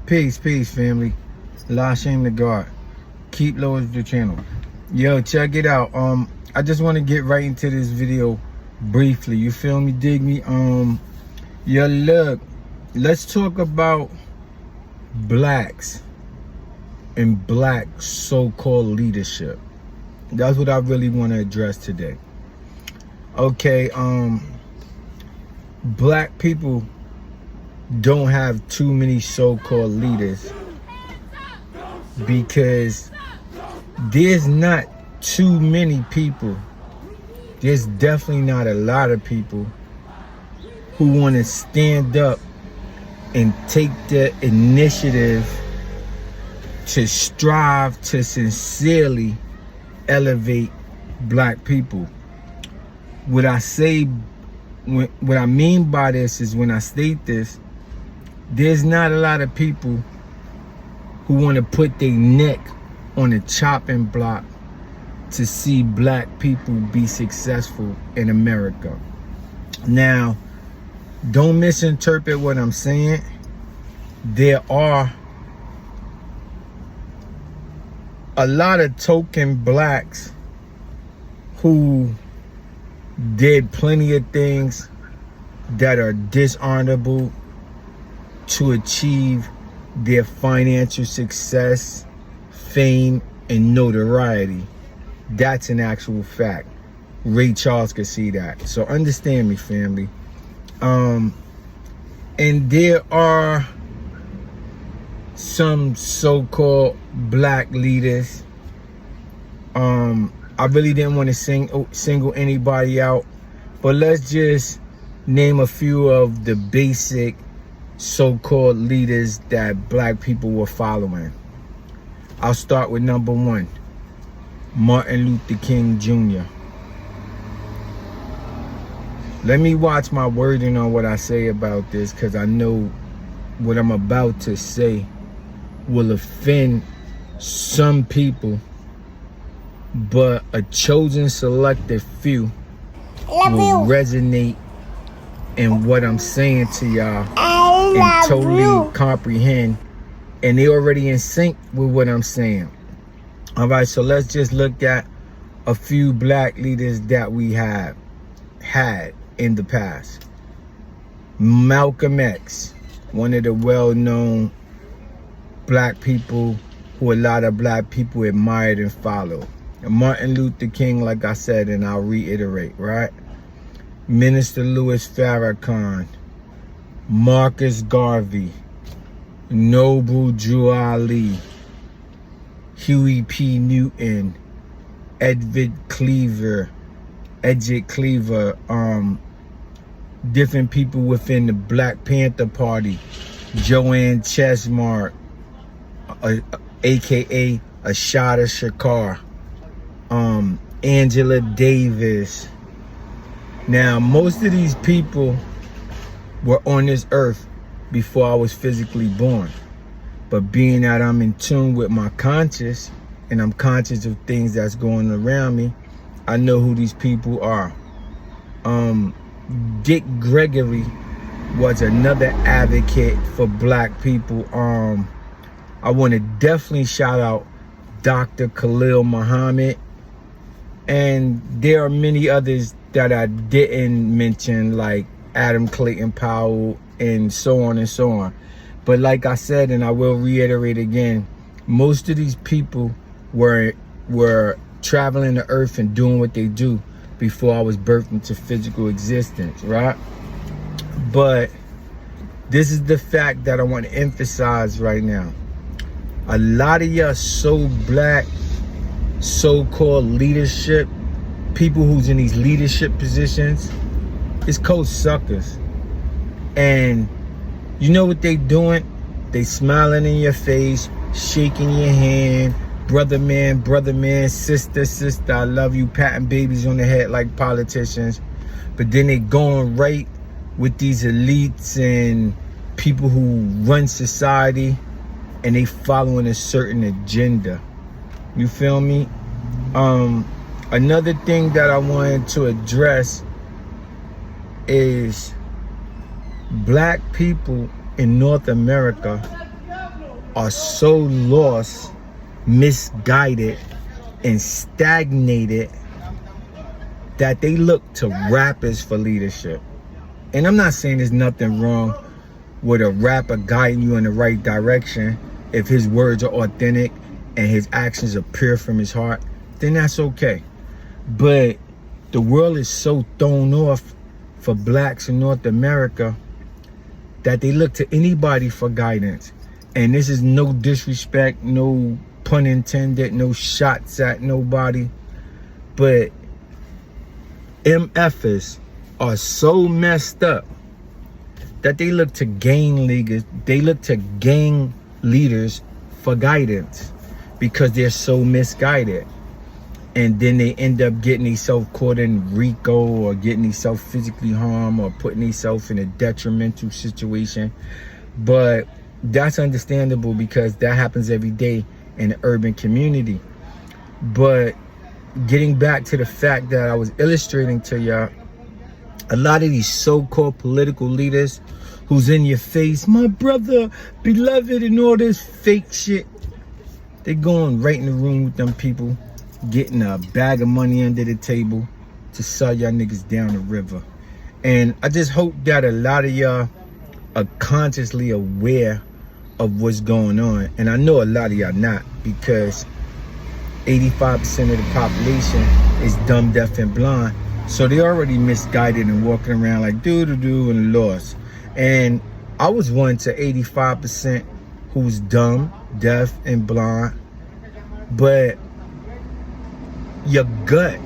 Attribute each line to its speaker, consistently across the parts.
Speaker 1: Peace, family. LASHEIM the God. Keep low is the channel. Yo, check it out. I just want to get right into this video briefly. You feel me? Dig me? Yo, look. Let's talk about blacks and black so-called leadership. That's what I really want to address today. Okay, black people don't have too many so-called leaders because there's not too many people. There's definitely not a lot of people who want to stand up and take the initiative to strive to sincerely elevate black people. What I mean by this is, when I state this, there's not a lot of people who want to put their neck on a chopping block to see black people be successful in America. Now, don't misinterpret what I'm saying. There are a lot of token blacks who did plenty of things that are dishonorable to achieve their financial success, fame, and notoriety. That's an actual fact. Ray Charles could see that. So understand me, family. And there are some so-called black leaders. I really didn't want to single anybody out, but let's just name a few of the basic so-called leaders that black people were following. I'll start with number one, Martin Luther King Jr. Let me watch my wording on what I say about this, because I know what I'm about to say will offend some people, but a chosen selected few will resonate in what I'm saying to y'all and totally comprehend, and they already in sync with what I'm saying. All right, so let's just look at a few black leaders that we have had in the past. Malcolm X, one of the well-known black people who a lot of black people admired and followed. And Martin Luther King, like I said, and I'll reiterate, right? Minister Louis Farrakhan, Marcus Garvey, Noble Drew Ali, Huey P. Newton, Edward Cleaver, different people within the Black Panther Party, Joanne Chestnut, aka ASSATA SHAKUR, Angela Davis. Now, most of these people were on this earth before I was physically born. But being that I'm in tune with my conscious, and I'm conscious of things that's going around me, I know who these people are. Dick Gregory was another advocate for black people. I want to definitely shout out Dr. KHALEEL Muhammad. And there are many others that I didn't mention, like Adam Clayton Powell, and so on and so on. But like I said, and I will reiterate again, most of these people were traveling the earth and doing what they do before I was birthed into physical existence, right? But this is the fact that I want to emphasize right now. A lot of y'all so black, so-called leadership, people who's in these leadership positions, it's called suckers. And you know what they doing? They smiling in your face, shaking your hand, brother man, sister, I love you, patting babies on the head like politicians. But then they going right with these elites and people who run society, and they following a certain agenda. You feel me? Another thing that I wanted to address is black people in North America are so lost, misguided, and stagnated that they look to rappers for leadership. And I'm not saying there's nothing wrong with a rapper guiding you in the right direction if his words are authentic and his actions are pure from his heart, then that's okay. But the world is so thrown off for blacks in North America that they look to anybody for guidance. And this is no disrespect, no pun intended, no shots at nobody. But MFers are so messed up that they look to gang leaders for guidance because they're so misguided. And then they end up getting themselves caught in RICO or getting themselves physically harmed or putting themselves in a detrimental situation. But that's understandable because that happens every day in the urban community. But getting back to the fact that I was illustrating to y'all, a lot of these so-called political leaders who's in your face, my brother, beloved, and all this fake shit, they going right in the room with them people, getting a bag of money under the table to sell y'all niggas down the river. And I just hope that a lot of y'all are consciously aware of what's going on. And I know a lot of y'all not, because 85% of the population is dumb, deaf, and blind. So they already misguided and walking around like doo-doo-doo and lost. And I was one to 85% who's dumb, deaf, and blind. But your gut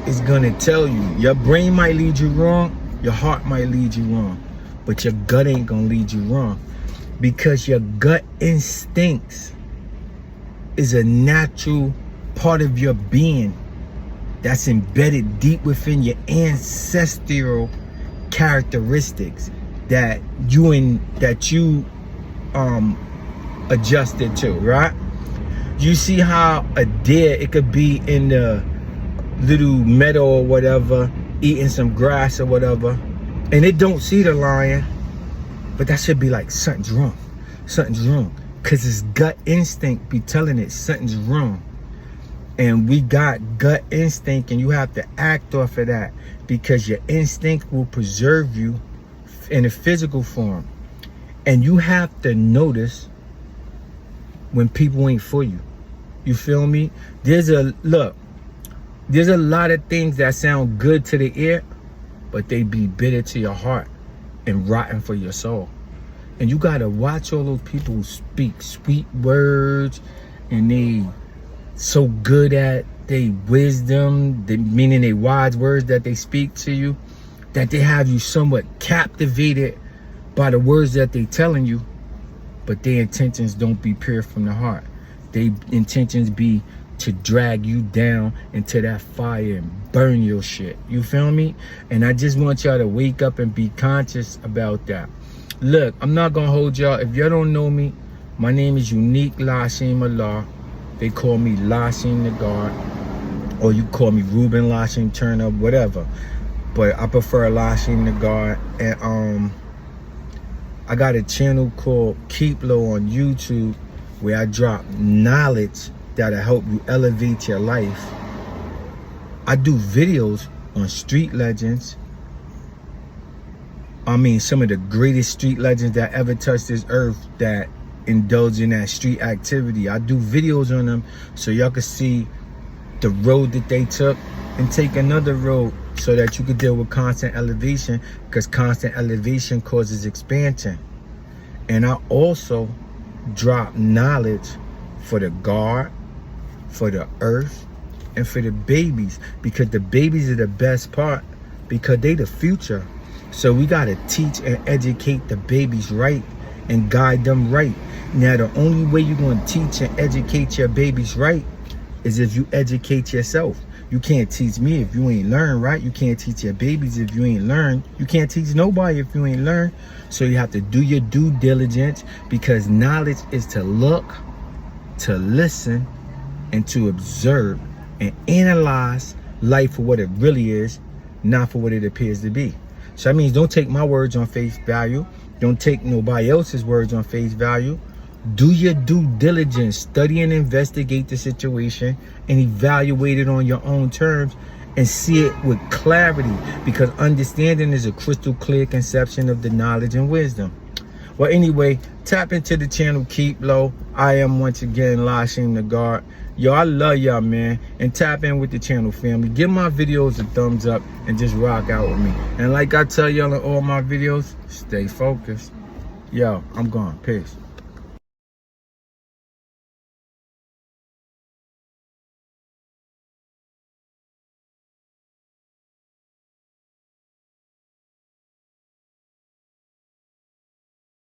Speaker 1: is gonna tell you. Your brain might lead you wrong, your heart might lead you wrong, but your gut ain't gonna lead you wrong, because your gut instincts is a natural part of your being that's embedded deep within your ancestral characteristics that you adjusted to, right? You see how a deer, it could be in the little meadow or whatever, eating some grass or whatever, and it don't see the lion, but that should be like, something's wrong, because its gut instinct be telling it something's wrong. And we got gut instinct, and you have to act off of that, because your instinct will preserve you in a physical form. And you have to when people ain't for you. You feel me? There's a lot of things that sound good to the ear, but they be bitter to your heart and rotten for your soul. And you gotta watch all those people who speak sweet words, and they so good at their wisdom, meaning they wise words that they speak to you, that they have you somewhat captivated by the words that they telling you, but their intentions don't be pure from the heart. Their intentions be to drag you down into that fire and burn your shit. You feel me? And I just want y'all to wake up and be conscious about that. Look, I'm not gonna hold y'all. If y'all don't know me, my name is Unique LASHEIM Allah. They call me LASHEIM the God, or you call me Ruben LASHEIM Turner, whatever. But I prefer LASHEIM the God. And I got a channel called Keep Low on YouTube, where I drop knowledge that'll help you elevate your life. I do videos on street legends. I mean, some of the greatest street legends that ever touched this earth that indulge in that street activity. I do videos on them so y'all can see the road that they took and take another road, so that you could deal with constant elevation, because constant elevation causes expansion. And I also drop knowledge for the guard, for the earth, and for the babies, because the babies are the best part, because they the future. So we got to teach and educate the babies right and guide them right. Now, the only way you're going to teach and educate your babies right is if you educate yourself. You can't teach me if you ain't learn, right? You can't teach your babies if you ain't learn. You can't teach nobody if you ain't learn. So you have to do your due diligence, because knowledge is to look, to listen, and to observe and analyze life for what it really is, not for what it appears to be. So that means don't take my words on face value. Don't take nobody else's words on face value. Do your due diligence. Study and investigate the situation and evaluate it on your own terms and see it with clarity, because understanding is a crystal clear conception of the knowledge and wisdom. Well, anyway, tap into the channel, keep low. I am once again LASHEIM the God. Yo, I love y'all, man. And tap in with the channel, family. Give my videos a thumbs up and just rock out with me. And like I tell y'all in all my videos, stay focused. Yo, I'm gone. Peace.